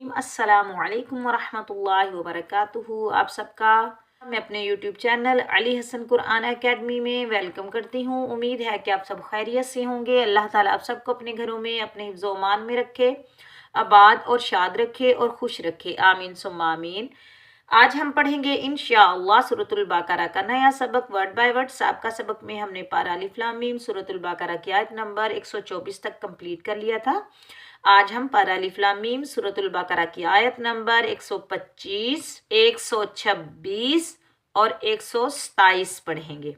अस्सलामुअलैकुम वरहमतुल्लाहि वबरकातुहू। आप सबका मैं अपने YouTube channel Ali Hasan Quran academy में वेलकम करती हूँ। उम्मीद है कि आप सब खैरियत से होंगे। अल्लाह ताला आप सबको अपने घरों में अपने हिफ्ज़ व अमान में रखे, आबाद और शाद रखे और खुश रखे। आमीन सुम्मा आमीन। आज हम पढ़ेंगे इंशाअल्लाह सूरतुल बकरा का नया सबक वर्ड बाय वर्ड। सबका सबक में हमने पारा अलिफ लाम मीम सूरतुल बकरा की आयत नंबर 124 तक कंप्लीट कर लिया था। आज हम पारा अलिफ लाम मीम सूरतुल बकरा की आयत नंबर 125, 126 और 127 पढ़ेंगे।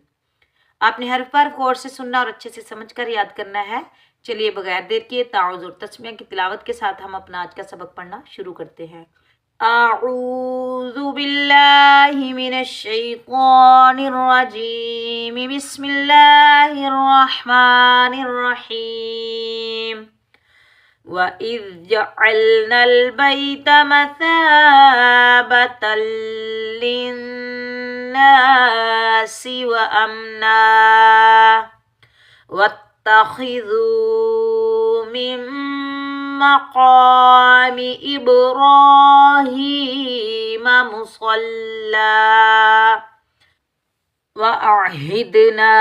आपने हर बार गौर से सुनना और अच्छे से समझकर याद करना है। चलिए बगैर देर किए ताउज़ और तस्मिया की तिलावत के साथ हम अपना आज का सबक पढ़ना शुरू करते हैं। अऊज़ु बिल्लाहि मिनश शैतानिर रजीम। बिस्मिल्लाहिर रहमानिर रहीम। वइज़ जअलनल बैत मसाबतल लिन्नासि व अमना वत्तखिज़ू मिन मक़ामि इब्राहीम मुसल्ला वअहिदना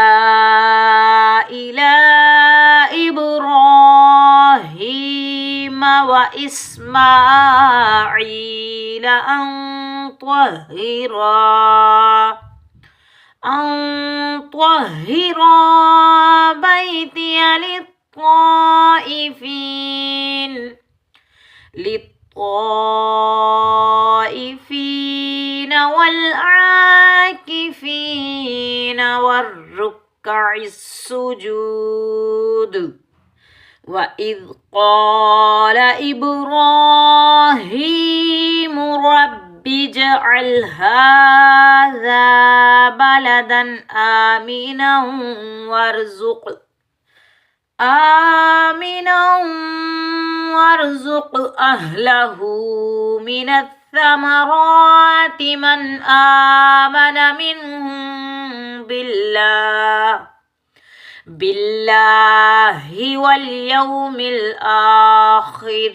इला इब्राहीम व इस्माईल अन त्वहिरा बैतिया लित्ताइफीन वल्आकिफीन वर्रुक्कइस्सुजूद। वइज़ क़ाल इब्राहीम रब्बिजअल हाज़ा बलदन आमिनन वरज़ुक़ अहलहू मिनस्समराति मन आमन मिनहुम बिल्लाहि वल यौमिल आखिर।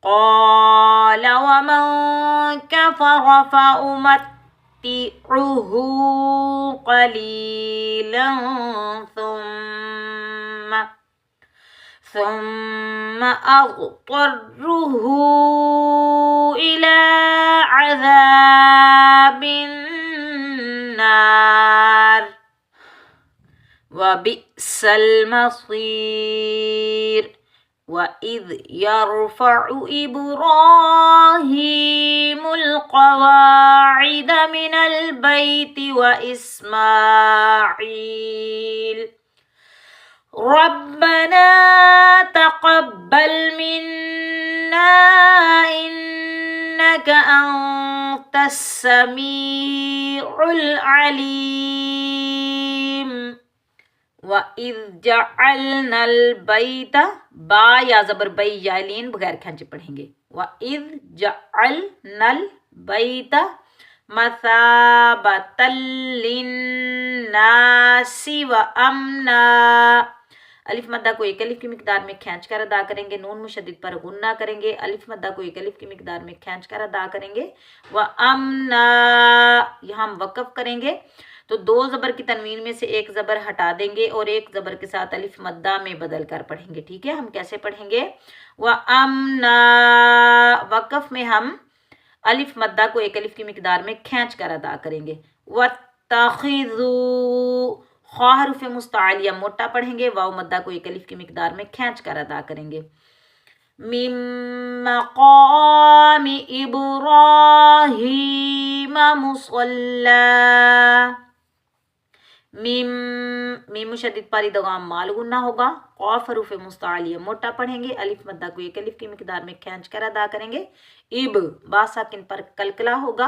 क़ाल वमन कफ़र फ़उमत्तिउहु क़लीलन ثم أضطره إلى عذاب النار وبئس المصير। وإذ يرفع إبراهيم القواعد من البيت وإسماعيل ربنا تقبل منا إنك أنت السميع العليم। वइज़ जअलनल बैत बा या ज़बर बई या लीन बगैर खंचे पढ़ेंगे। वइज़ जअलनल बैत मसाबतल लिन्नासि व अमना। अलिफ मद्दा को एक अलिफ की मिकदार में खींच कर अदा करेंगे। नून मुशद्दिद पर गुन्ना करेंगे। अलिफ मद्दा को एक अलिफ की मिकदार में खींच कर अदा करेंगे। व अमना यहाँ हम वक़फ़ करेंगे तो दो ज़बर की तनवीन में से एक ज़बर हटा देंगे और एक ज़बर के साथ अलिफ मद्दा में बदल कर पढ़ेंगे। ठीक है, हम कैसे पढ़ेंगे? व अमना वक़फ़ में हम अलिफ मद्दा को एक अलिफ की मिकदार में खींच कर अदा करेंगे। वत्तखिज़ू खा हरुफ़ मुस्तआलिया मोटा पढ़ेंगे। वाव मद्दा को एक अलिफ की मिकदार में खींच कर अदा करेंगे। मिन मक़ामि इब्राहीम मुसल्ला। मीम मुशद्दिद पर इदगाम माल गुन्ना होगा। क़ाफ हरुफ़ मुस्तआलिया मोटा पढ़ेंगे। अलिफ मद्दा को एक अलिफ की मिकदार में खींच कर अदा करेंगे। इब बा साकिन पर कलकला होगा।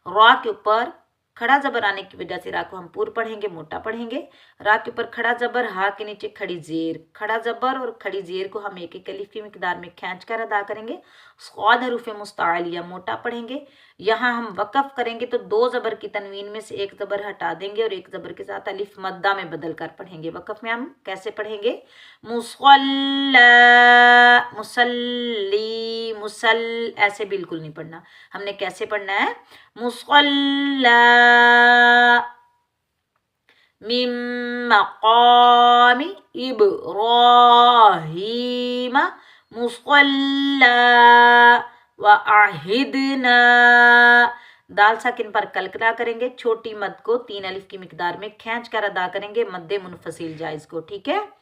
रा के ऊपर खड़ा जबर आने की वजह से रा को हम पूर पढ़ेंगे, मोटा पढ़ेंगे। रा के ऊपर खड़ा जबर, हा के नीचे खड़ी जेर, खड़ा जबर और खड़ी जेर को हम एक एक अलिफ की मिकदार में खींच कर अदा करेंगे। स्वाद हरूफ मुस्तालिया मोटा पढ़ेंगे। यहाँ हम वक़फ़ करेंगे तो दो ज़बर की तनवीन में से एक ज़बर हटा देंगे और एक ज़बर के साथ अलिफ मद्दा में बदल कर पढ़ेंगे। वक़फ़ में हम कैसे पढ़ेंगे? मुसल्ला, मुसल्ली, मुसल, ऐसे बिल्कुल नहीं पढ़ना। हमने कैसे पढ़ना है? मुसल्ला मिन मक़ामी इब्राहीम मुसल्ला व अहिदना। दाल साकिन पर कलकला करेंगे, छोटी मद को 3 अलिफ की मिकदार में खींच कर अदा करेंगे, मद्दे मुनफसिल जायज को, ठीक है।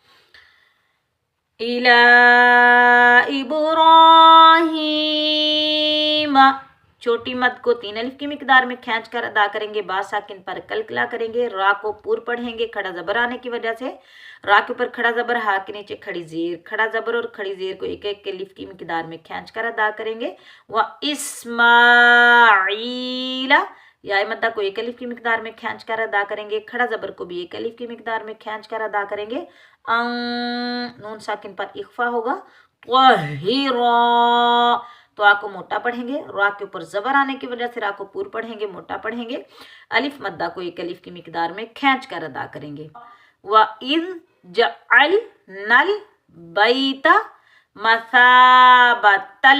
इला इब्राहीम, छोटी मद को 3 अलिफ की मिकदार में खींच कर अदा करेंगे, बा साकिन पर कलकला करेंगे, रा को पूर पढ़ेंगे खड़ा जबर आने की वजह से, रा के ऊपर खड़ा जबर, हा के नीचे खड़ी जेर, खड़ा जबर और खड़ी जेर को एक एक अलिफ की मिकदार में खींच कर अदा करेंगे। व इस्माईला, या मद्दा को एक अलिफ की मिकदार में खींच कर अदा करेंगे, खड़ा जबर को भी एक अलिफ की मिकदार में खींच कर अदा करेंगे। नून साकिन पर इख्फा होगा। त्वहिरा, तो आ को मोटा पढ़ेंगे, रा के ऊपर जबर आने की वजह से रा को पूर पढ़ेंगे, मोटा पढ़ेंगे, अलिफ मद्दा को एक अलिफ की मिकदार में खींच कर अदा करेंगे। व इज़ जअलनल बैता मसाबतल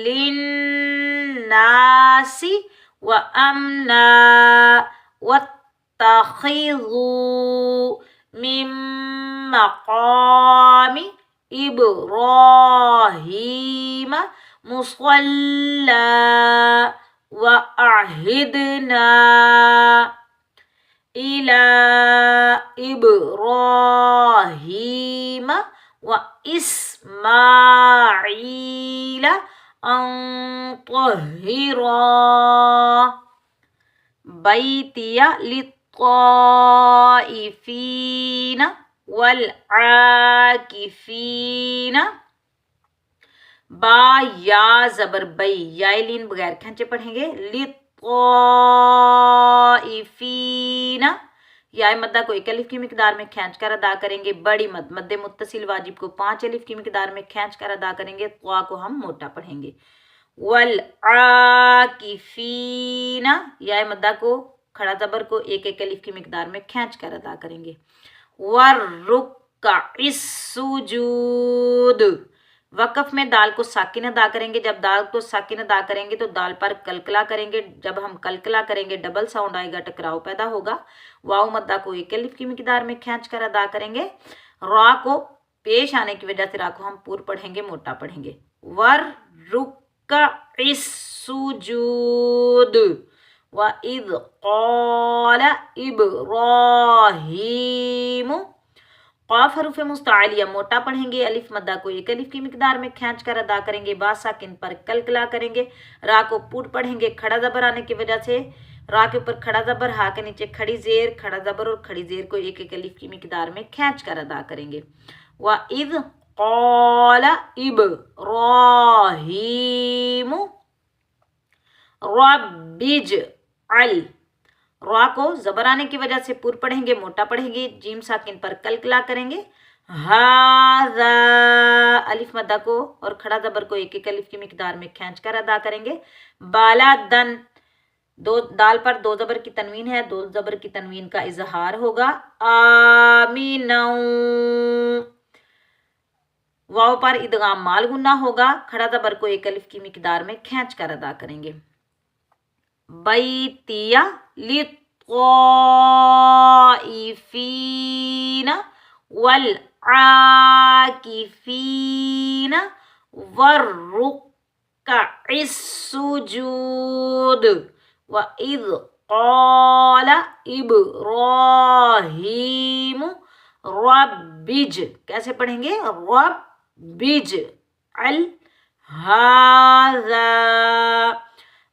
लिन्नासी व अमना वत्तखिज़ू मिन मक़ामी इब्राहीम मुसल्ला व अहिदना इला इब्राहीम व इस्माईला अन त्वहिरा बैतिया लित्ताइफीन वल आकिफीन। बा या जबर बई, यालीन बगैर खींचे पढ़ेंगे, लित्ताइफीन, या मद्दा को एक अलिफ की मिकदार में खींच कर अदा करेंगे, बड़ी मद, मद्दे मुत्तसिल वाजिब को 5 अलिफ की मिकदार में खींच कर अदा करेंगे, त्वा को हम मोटा पढ़ेंगे। वल आकिफीन, या मद्दा को खड़ा जबर को एक एक अलिफ की मिकदार में खींच कर अदा करेंगे। वर्रुक्इस सुजूद, वक़फ़ में दाल को साकिन अदा करेंगे, जब दाल को साकिन अदा करेंगे तो दाल पर कलकला करेंगे, जब हम कलकला करेंगे डबल साउंड आएगा, टकराव पैदा होगा। वाव मद्दा को एक अलिफ की मिकदार में खींच कर अदा करेंगे, रा को पेश आने की वजह से रा को हम पूर पढ़ेंगे, मोटा पढ़ेंगे। वर्रुक्इस सुजूद व इज़ क़ाल इब्राहीम, क़ाफ हरूफ मुस्तआलिया मोटा पढ़ेंगे, अलिफ मद्दा को एक अलिफ की मिकदार में खींच कर अदा करेंगे, बा साकिन पर कलकला करेंगे, रा को पूर पढ़ेंगे, खड़ा जबर आने की वजह से रा के ऊपर खड़ा जबर, हा के नीचे खड़ी जेर, खड़ा जबर और खड़ी जेर को एक एक अलिफ की मिकदार में खींच कर अदा करेंगे। व इज़ क़ाल इब्राहीम रब्बिजअल, रा को जबर आने की वजह से पूर पढ़ेंगे, मोटा पढ़ेंगे, जीम साकिन पर कलकला करेंगे, हाज़ा, अलिफ मद्दा को और खड़ा जबर को एक एक अलिफ की मिकदार में खींच कर अदा करेंगे। बालादन, दो दाल पर दो जबर की तनवीन है, दो जबर की तनवीन का इजहार होगा। आमीनौ, वाव पर इदगाम माल गुन्ना होगा, खड़ा जबर को एक अलिफ की मिकदार में खींच कर अदा करेंगे। बैतिया लित्ताइफीन वल आकिफीन वर्रुक्इस सुजूद व इज़ क़ाल इब्राहीम रब्बिज, कैसे पढ़ेंगे? रब्बिजअल हाज़ा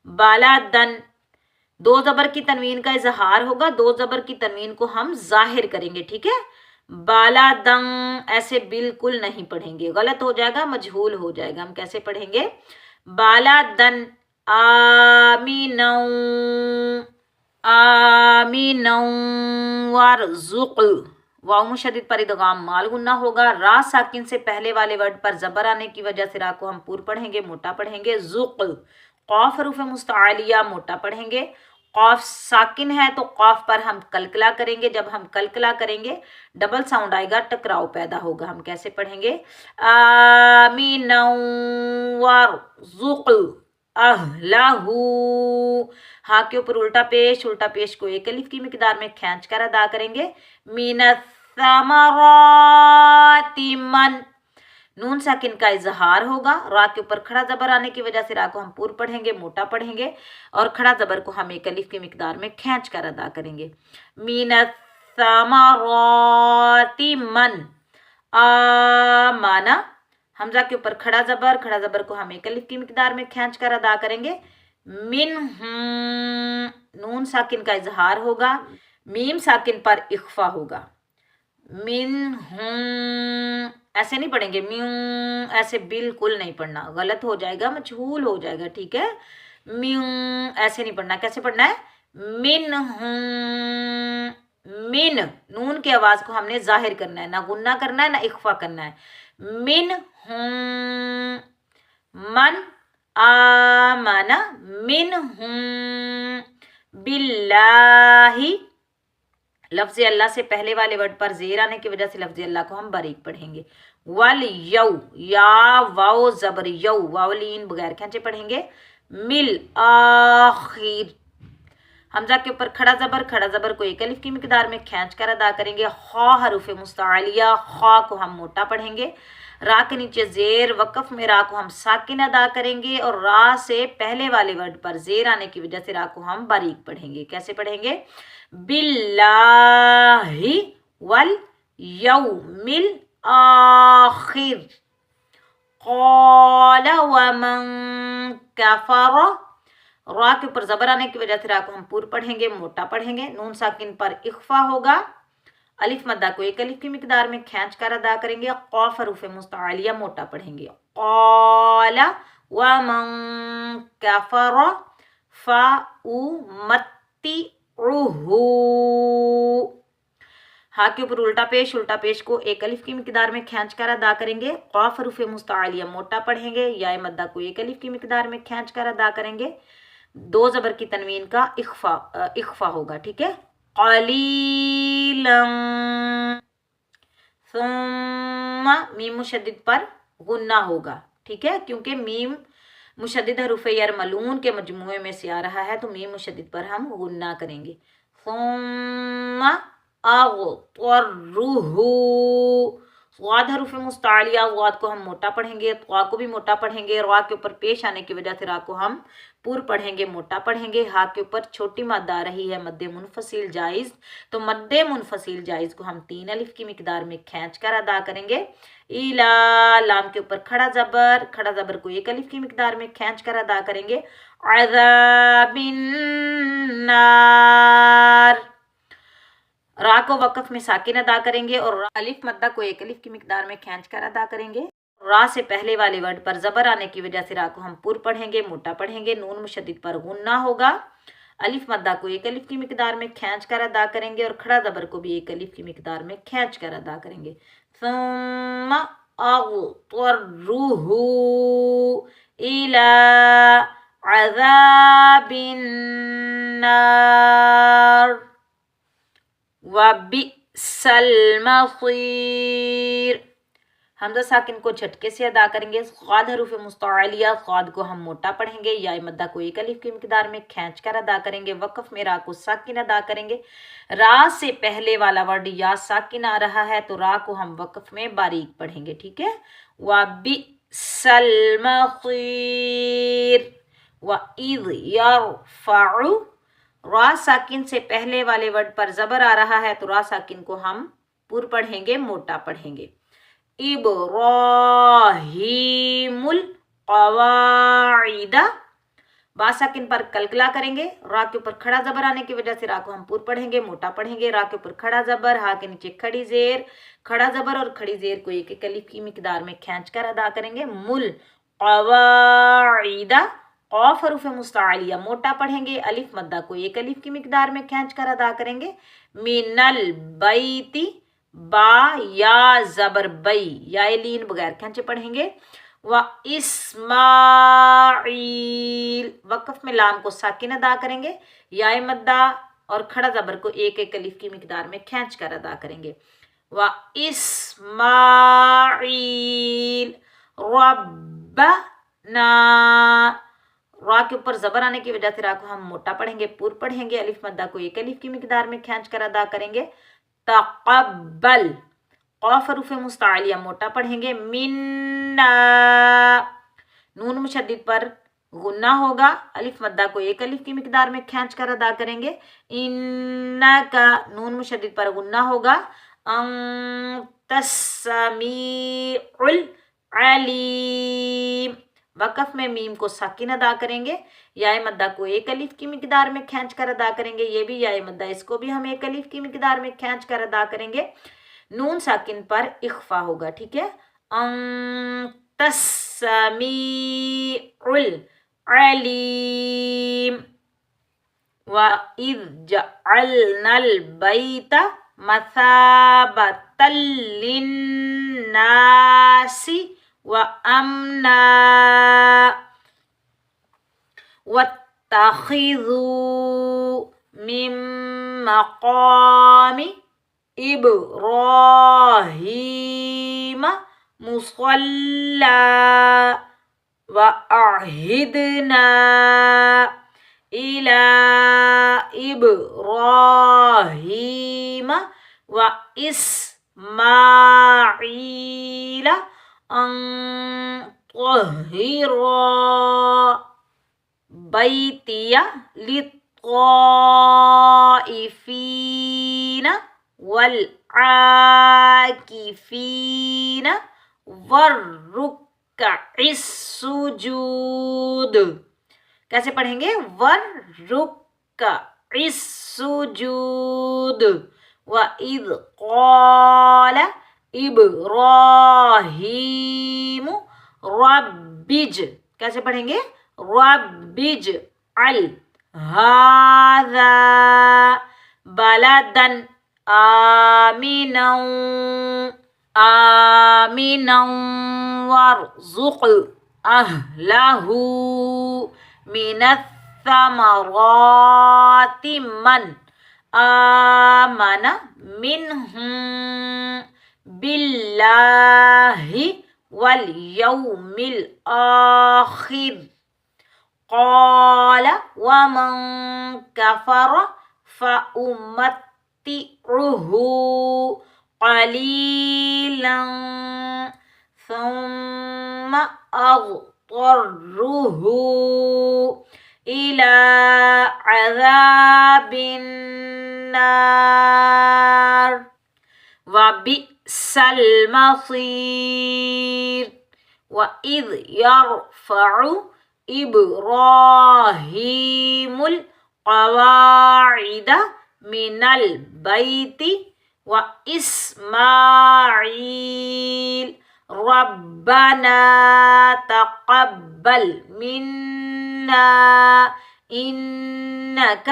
बालादन, दो जबर की तनवीन का इजहार होगा, दो जबर की तनवीन को हम जाहिर करेंगे, ठीक है। बालादंग ऐसे बिल्कुल नहीं पढ़ेंगे, गलत हो जाएगा, मजहूल हो जाएगा। हम कैसे पढ़ेंगे? बालादन आमीनौ, आमीनौ वरज़ुक़, वाव मुशद्दिद पर इदगाम माल गुन्ना होगा, रा साकिन से पहले वाले वर्ड पर जबर आने की वजह से रा को हम पूर पढ़ेंगे, मोटा पढ़ेंगे। ज़ुक़, क़ाफ हरूफ मुस्तआलिया मोटा पढ़ेंगे। क़ाफ साकिन है तो क़ाफ पर हम कलकला करेंगे। जब हम कलकला करेंगे डबल साउंड आएगा, टकराव पैदा होगा। हम कैसे पढ़ेंगे? आमीन वरज़ुक़ अहलहू। हाँ के ऊपर उल्टा पेश को एक अलिफ की मिकदार में खींच कर अदा करेंगे। मिनस्समराति मन। नून साकिन का इजहार होगा। रा के ऊपर खड़ा जबर आने की वजह से रा को हम पूर्व पढ़ेंगे, मोटा पढ़ेंगे, और खड़ा जबर को हम एक अलिफ की मिकदार में खींच कर अदा करेंगे। मिनस्समराति मन आमाना। हमजा के ऊपर खड़ा जबर को हम एक अलिफ की मिकदार में खींच कर अदा करेंगे। मिन नून साकिन का इजहार होगा, मीम साकिन पर इख्फा होगा। मिन ऐसे नहीं पढ़ेंगे, म्यू ऐसे बिल्कुल नहीं पढ़ना, गलत हो जाएगा, मजहूल हो जाएगा, ठीक है। म्यू ऐसे नहीं पढ़ना। कैसे पढ़ना है? मिन मिन नून की आवाज को हमने जाहिर करना है, ना गुन्ना करना है ना इख्फा करना है। मिन मन आमना मिन बिल्लाही। लफ्ज़ अल्लाह से पहले वाले वर्ड पर ज़ेर आने की वजह से लफ्ज़ अल्लाह को हम बारीक पढ़ेंगे। वल यौ, या वाओ ज़बर यौ, वावलीन बगैर खींचे पढ़ेंगे। मिल आखिर। हमजा के ऊपर खड़ा जबर को एक अलिफ की मिकदार में खींच कर अदा करेंगे। खा हरूफ मुस्तआलिया, खा को हम मोटा पढ़ेंगे। रा के नीचे ज़ेर वक़फ़ में रा को हम साकिन अदा करेंगे, और रा से पहले वाले वर्ड पर ज़ेर आने की वजह से रा को हम बारीक पढ़ेंगे। कैसे पढ़ेंगे? बिल्लाहि वल यौमिल आखिर। क़ाल वमन कफ़र। रा के ऊपर ज़बर आने की वजह से रा को हम पूर्व पढ़ेंगे, मोटा पढ़ेंगे। नून साकिन पर इख्फा होगा। अलिफ मद्दा को एक अलिफ की मिकदार में खींच कर अदा करेंगे। क़ाफ हरूफ मुस्तआलिया मोटा पढ़ेंगे। क़ाल वमन कफ़र फ़उमत्तिउहु। हा के ऊपर उल्टा पेश को एक अलिफ की मिकदार में खींच कर अदा करेंगे। क़ाफ हरूफ मुस्तआलिया मोटा पढ़ेंगे। या मद्दा को एक अलिफ की मिकदार में खींच कर अदा करेंगे। दो ज़बर की तनवीन का इख्फा होगा, ठीक है। क़लीलन सुम्मा मीम मुशद्दिद पर गुन्ना होगा, ठीक है, क्योंकि मीम मुशद्दिद हरूफ यरमलून के मजमूए में से आ रहा है, तो मीम मुशद्दिद पर हम गुन्ना करेंगे। सुम्मा अग़तर्रुहु। स्वाद हरूफ मुस्तआलिया, स्वाद को हम मोटा पढ़ेंगे, त्वा को भी मोटा पढ़ेंगे। रा के ऊपर पेश आने की वजह से रा को हम पूर्व पढ़ेंगे, मोटा पढ़ेंगे। हा के ऊपर छोटी मद्दा आ रही है, मद्दे मुनफसिल जायज़, तो मद्दे मुनफसिल जायज़ को हम तीन अलिफ की मिकदार में खींच कर अदा करेंगे। इला लाम के ऊपर खड़ा जबर को एक अलिफ की मिकदार में खींच कर अदा करेंगे। अज़ाबिन नार। रा को वक़फ़ में साकिन अदा करेंगे, और अलिफ मद्दा को एक अलिफ की मिकदार में खींच कर अदा करेंगे। रा से पहले वाले वर्ड पर ज़बर आने की वजह से रा को हम पूर्व पढ़ेंगे, मोटा पढ़ेंगे। नून मुशद्दिद पर गुन्ना होगा। अलिफ मद्दा को एक अलिफ की मिकदार में खींच कर अदा करेंगे, और खड़ा ज़बर को भी एक अलिफ की मिकदार में खींच कर अदा करेंगे। सुम्मा अग़तर्रुहु इला अज़ाबिन नार वबिस्सल मसीर। हमज़ा साकिन को झटके से अदा करेंगे। ख़ाद हरूफ मुस्तआलिया, ख़ाद को हम मोटा पढ़ेंगे। या मद्दा को एक अलिफ की मिकदार में खींच कर अदा करेंगे। वक़फ़ में रा को साकिन अदा करेंगे। रा से पहले वाला वर्ड या साकिन आ रहा है, तो रा को हम वक़फ़ में बारीक पढ़ेंगे, ठीक है। वबिस्सल मसीर वइज़ यरफ़अु। रा साकिन से पहले वाले वर्ड पर ज़बर आ रहा है, तो रा साकिन को हम पूर्व पढ़ेंगे, मोटा पढ़ेंगे। इब्राहीमुल क़वाइदा। बा साकिन पर कलकला करेंगे। रा के ऊपर खड़ा जबर आने की वजह से रा को हम पूर्व पढ़ेंगे, मोटा पढ़ेंगे। रा के ऊपर खड़ा जबर, हा के नीचे खड़ी जेर, खड़ा जबर और खड़ी जेर को एक एक अलिफ की मिकदार में खींच कर अदा करेंगे। मुल क़वाइदा। क़ाफ हरूफ मुस्तआलिया मोटा पढ़ेंगे। अलिफ मद्दा को एक अलिफ की मिकदार में खींच कर अदा करेंगे। मिनल बैती, बा या ज़बर बई, या लीन बगैर खींचे पढ़ेंगे। واسماعیل، وقف میں لام کو ساکن ادا کریں گے، یا مدہ اور کھڑا زبر کو ایک ایک الف کی مقدار میں کھینچ کر ادا کریں گے۔ واسماعیل ربنا، را کے اوپر زبر آنے کی وجہ سے را کو ہم موٹا پڑھیں گے، پور پڑھیں گے، الف مدہ کو ایک الف کی مقدار میں کھینچ کر ادا کریں گے۔ تقبل، قاف حروف مستعلیہ موٹا پڑھیں گے، منا، نون مشدد پر غنہ ہوگا، الف مدہ کو ایک الف کی مقدار میں کھینچ کر ادا کریں گے۔ انکا، نون مشدد پر غنہ ہوگا، انت السمیع العلیم، وقف میں میم کو ساکن ادا کریں گے، یا مدہ کو ایک الف کی مقدار میں کھینچ کر ادا کریں گے، یہ بھی یا مدہ، اس کو بھی ہم ایک الف کی مقدار میں کھینچ کر ادا کریں گے۔ نون ساکن پر اخفا ہوگا، ٹھیک ہے۔ انت السمیع العلیم۔ وَإِذْ جَعَلْنَا الْبَيْتَ مَثَابَةً لِلنَّاسِ وَأَمْنًا وَاتَّخِذُوا مِن مَّقَامِ إِبْرَاهِيمَ مُصَلًّى وَأَعْهِدْنَا إِلَى إِبْرَاهِيمَ وَإِسْمَاعِيلَ أَن طَهِّرَا بَيْتِيَ لِلطَّائِفِينَ وَالْعَاكِفِينَ وَالرُّكَّعِ السُّجُودِ، کیسے پڑھیں گے؟ وَالرُّكَّعِ السُّجُودِ۔ وَإِذْ قَالَ إِبْرَاهِيمُ رَبِّ، کیسے پڑھیں گے؟ رَبِّ اجْعَلْ هَذَا بَلَدًا آمِنًا وَارْزُقْ أَهْلَهُ مِنَ الثَّمَرَاتِ مَنْ آمَنَ مِنْهُمْ بِاللَّهِ وَالْيَوْمِ الْآخِرِ قَالَ وَمَنْ كَفَرَ فَأُمَتِّعُهُ قَلِيلًا ثُمَّ أَضْطَرُّهُ إِلَى عَذَابِ النَّارِ وَبِئْسَ الْمَصِيرُ۔ وَإِذْ يَرْفَعُ إِبْرَاهِيمُ الْقَوَاعِدَ مِنَ الْبَيْتِ وَإِسْمَاعِيلُ رَبَّنَا تَقَبَّلْ مِنَّا إِنَّكَ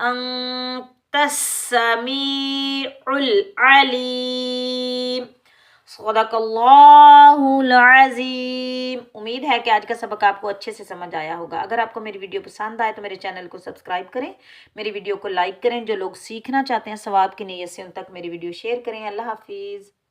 أَنتَ السَّمِيعُ الْعَلِيمُ۔ صدق اللہ العظیم۔ امید ہے کہ آج کا سبق آپ کو اچھے سے سمجھ آیا ہوگا۔ اگر آپ کو میری ویڈیو پسند آئے تو میرے چینل کو سبسکرائب کریں، میری ویڈیو کو لائک کریں، جو لوگ سیکھنا چاہتے ہیں ثواب کی نیت سے ان تک میری ویڈیو شیئر کریں۔ اللہ حافظ۔